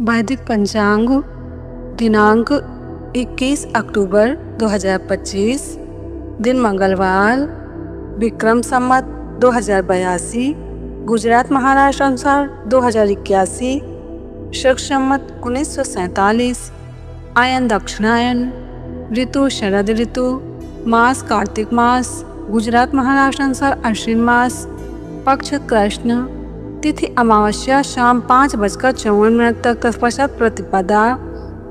वैदिक पंचांग दिनांक 21 अक्टूबर 2025, दिन मंगलवार, विक्रम संवत 2082, गुजरात महाराष्ट्र अनुसार 2081, शक संवत 1947, आयन दक्षिणायन, ऋतु शरद ऋतु, मास कार्तिक मास, गुजरात महाराष्ट्र अनुसार अश्विन मास, पक्ष कृष्ण, तिथि अमावस्या शाम 5:54 तक, तत्पश्चात प्रतिपदा,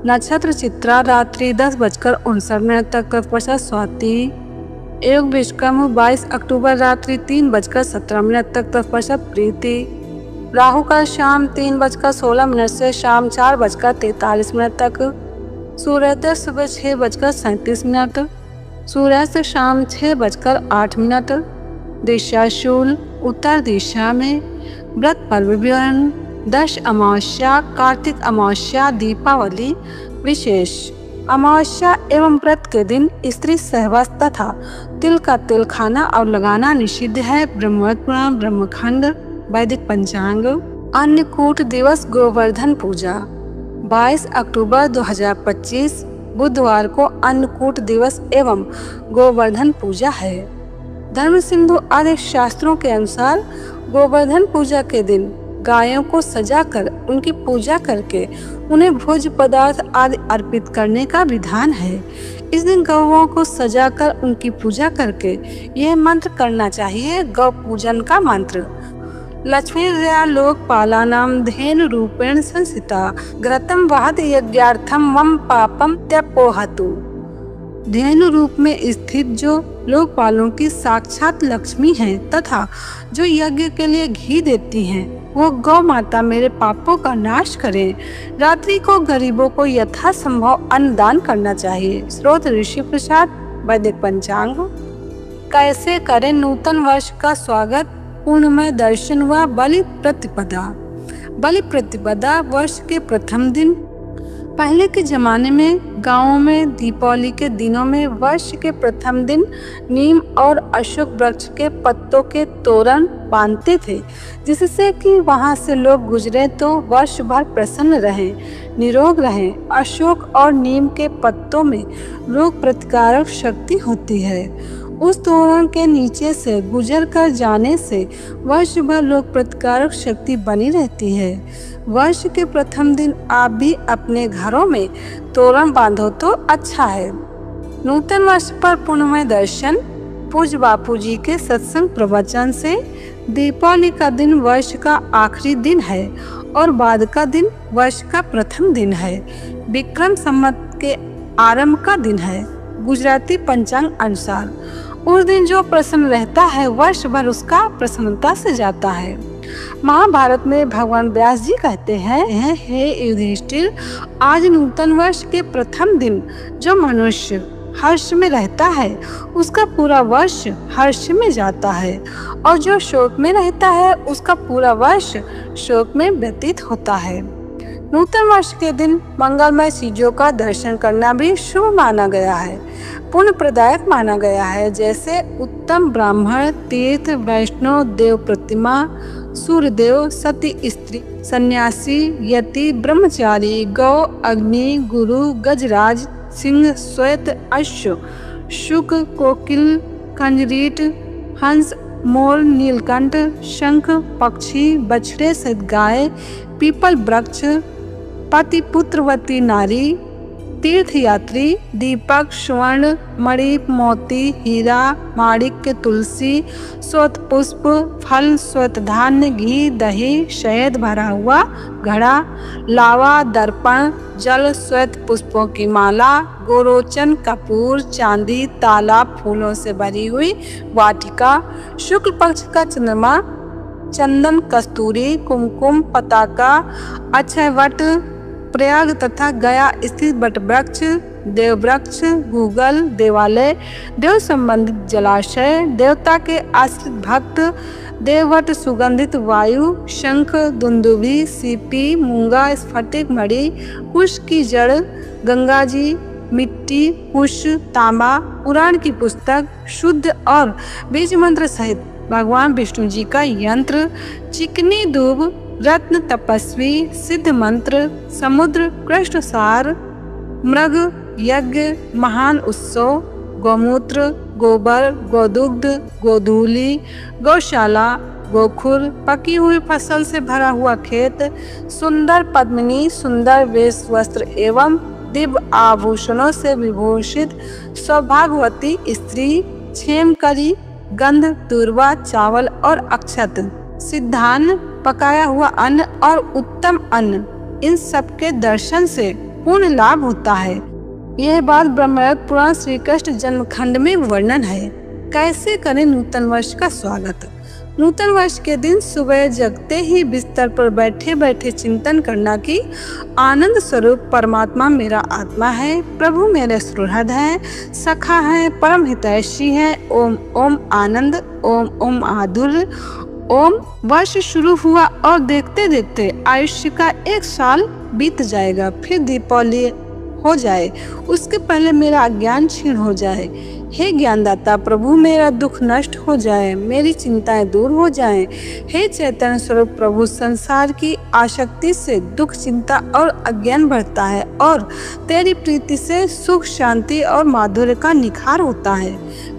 नक्षत्र चित्रा रात्रि 10:59 तक, तत्पश्चात स्वाति, योग विश्वकर्म 22 अक्टूबर रात्रि 3:17 तक, तत्पश्चात प्रीति, राहु काल शाम 3:16 से शाम 4:43 तक, सूर्योदय सुबह 6:37, सूर्यास्त शाम 6:08, दिशा शूल उत्तर दिशा में, व्रत पर्व विवरण, 10 अमावस्या, कार्तिक अमावस्या, दीपावली विशेष। अमावस्या एवं व्रत के दिन स्त्री सहवास तथा तिल का तेल खाना और लगाना निषिद्ध है। ब्रह्मवत पुराण ब्रह्मखंड। वैदिक पंचांग अन्नकूट दिवस गोवर्धन पूजा 22 अक्टूबर 2025 बुधवार को अन्नकूट दिवस एवं गोवर्धन पूजा है। धर्म सिंधु आदि शास्त्रों के अनुसार गोवर्धन पूजा के दिन गायों को सजाकर उनकी पूजा करके उन्हें भोज्य पदार्थ आदि अर्पित करने का विधान है। इस दिन गौओं को सजाकर उनकी पूजा करके यह मंत्र करना चाहिए। गौ पूजन का मंत्र। लक्ष्मी लोकपालानां धेनु रूपेण संस्थिता घृतं वहत यज्ञार्थं मम पापम त्यपोहतु। धेनु रूप में स्थित जो लोकपालों की साक्षात लक्ष्मी हैं तथा जो यज्ञ के लिए घी देती हैं, वो गौ माता मेरे पापों का नाश करें। रात्रि को गरीबों को यथासंभव अन्नदान करना चाहिए। स्रोत ऋषि प्रसाद। वैदिक पंचांग कैसे करें नूतन वर्ष का स्वागत। पूर्णमय दर्शन व बलि प्रतिपदा। बलि प्रतिपदा वर्ष के प्रथम दिन। पहले के जमाने में गांवों में दीपावली के दिनों में वर्ष के प्रथम दिन नीम और अशोक वृक्ष के पत्तों के तोरण बांधते थे, जिससे कि वहां से लोग गुजरे तो वर्ष भर प्रसन्न रहें, निरोग रहें। अशोक और नीम के पत्तों में रोग प्रतिकारक शक्ति होती है। उस तोरण के नीचे से गुजर कर जाने से वर्ष भर रोग प्रतिकारक शक्ति बनी रहती है। वर्ष के प्रथम दिन आप भी अपने घरों में तोरण बांधो तो अच्छा है। नूतन वर्ष पर पूर्णमय दर्शन। पूज्य बापू जी के सत्संग प्रवचन से दीपावली का दिन वर्ष का आखिरी दिन है और बाद का दिन वर्ष का प्रथम दिन है। विक्रम संवत के आरंभ का दिन है। गुजराती पंचांग अनुसार उस दिन जो प्रसन्न रहता है वर्ष भर उसका प्रसन्नता से जाता है। महाभारत में भगवान व्यास जी कहते हैं, हे युधिष्ठिर, आज नूतन वर्ष के प्रथम दिन जो मनुष्य हर्ष में रहता है उसका पूरा वर्ष हर्ष में जाता है, और जो शोक में रहता है उसका पूरा वर्ष शोक में व्यतीत होता है। नूतन वर्ष के दिन मंगलमय चीजों का दर्शन करना भी शुभ माना गया है, पुण्य प्रदायक माना गया है, जैसे उत्तम ब्राह्मण, तीर्थ, वैष्णव, देव प्रतिमा, सूर्यदेव, सती स्त्री, सन्यासी, यति, ब्रह्मचारी, गौ, अग्नि, गुरु, गजराज, सिंह, श्वेत, अश्व, शुक, कोकिल, खंजरीट, हंस, मोर, नीलकंठ, शंख, पक्षी, बछड़े सहित गाय, पीपल वृक्ष, पति पुत्रवती नारी, तीर्थयात्री, दीपक, स्वर्ण, मणि, मोती, हीरा, माणिक्य, तुलसी, श्वेत पुष्प, फल, श्वेत धान्य, घी, दही, शहद भरा हुआ घड़ा, लावा, दर्पण, जल, श्वेत पुष्पों की माला, गोरोचन, कपूर, चांदी, तालाब, फूलों से भरी हुई वाटिका, शुक्ल पक्ष का चंद्रमा, चंदन, कस्तूरी, कुमकुम, पताका, अक्षय वट, प्रयाग तथा गया स्थित वट वृक्ष, देव वृक्ष, गूगल, देवालय, देव संबंधित जलाशय, देवता के आश्रित भक्त, देववट, सुगंधित वायु, शंख, दुंदुभी, सीपी, मूंगा, स्फटिक, मणि, कुश की जड़, गंगा जी, मिट्टी, कुश, तांबा, पुराण की पुस्तक, शुद्ध और बीज मंत्र सहित भगवान विष्णु जी का यंत्र, चिकनी दूब, रत्न तपस्वी, सिद्ध मंत्र, समुद्र, कृष्ण सार, मृग, यज्ञ, महान उत्सव, गौमूत्र, गोबर, गोदुग्ध, गोधूली, गौशाला, गोखुर, पकी हुई फसल से भरा हुआ खेत, सुंदर पद्मिनी, सुंदर वेश वस्त्र एवं दिव्य आभूषणों से विभूषित सौभाग्यवती स्त्री, क्षेमकरी, गंध, दूर्वा, चावल और अक्षत, सिद्धान्न, पकाया हुआ अन्न और उत्तम अन्न, इन सब के दर्शन से पूर्ण लाभ होता है। यह बात ब्रह्मयोग पुराण श्री कृष्ण जन्मखंड में वर्णन है। कैसे करें नूतन वर्ष का स्वागत? नूतन वर्ष के दिन सुबह जगते ही बिस्तर पर बैठे बैठे चिंतन करना कि आनंद स्वरूप परमात्मा मेरा आत्मा है, प्रभु मेरे सुहृद है, सखा है, परम हितैषी है। ओम ओम आनंद, ओम ओम आधुर्य, ओम। वर्ष शुरू हुआ और देखते देखते आयुष्य का 1 साल बीत जाएगा, फिर दीपावली हो जाए, उसके पहले मेरा अज्ञान क्षीण हो जाए। हे ज्ञानदाता प्रभु, मेरा दुख नष्ट हो जाए, मेरी चिंताएं दूर हो जाएं। हे चैतन्य स्वरूप प्रभु, संसार की आसक्ति से दुख, चिंता और अज्ञान बढ़ता है और तेरी प्रीति से सुख, शांति और माधुर्य का निखार होता है।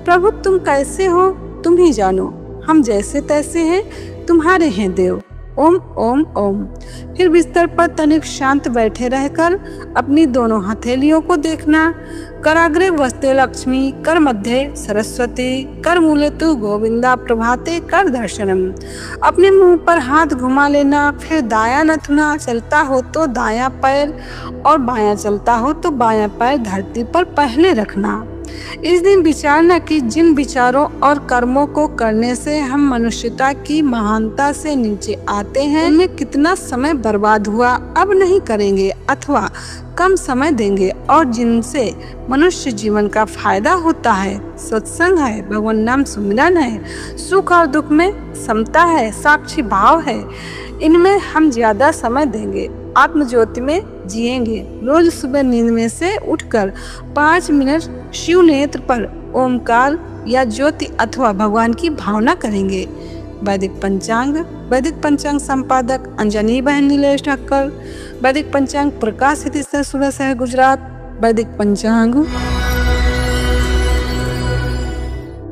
प्रभु तुम कैसे हो तुम ही जानो, हम जैसे तैसे हैं, तुम्हारे हैं देव। ओम ओम ओम। फिर बिस्तर पर तनिक शांत बैठे रहकर अपनी दोनों हथेलियों को देखना। कराग्रे वस्ते लक्ष्मी, कर मध्य सरस्वती, कर मूले तु गोविंदा, प्रभाते कर दर्शनम। अपने मुंह पर हाथ घुमा लेना, फिर दाया नथुना, चलता हो तो दाया पैर और बायां चलता हो तो बायां पैर धरती पर पहले रखना। इस दिन विचारना कि जिन विचारों और कर्मों को करने से हम मनुष्यता की महानता से नीचे आते हैं, उनमें कितना समय बर्बाद हुआ, अब नहीं करेंगे अथवा कम समय देंगे, और जिनसे मनुष्य जीवन का फायदा होता है, सत्संग है, भगवान नाम सुमिरन है, सुख और दुख में समता है, साक्षी भाव है, इनमें हम ज्यादा समय देंगे, आत्म ज्योति में जिएंगे। रोज सुबह नींद में से उठकर 5 मिनट शिव नेत्र पर ओमकार या ज्योति अथवा भगवान की भावना करेंगे। वैदिक पंचांग संपादक अंजनी बहन नीलेश ठक्कर। वैदिक पंचांग प्रकाशित सूरत शहर गुजरात। वैदिक पंचांग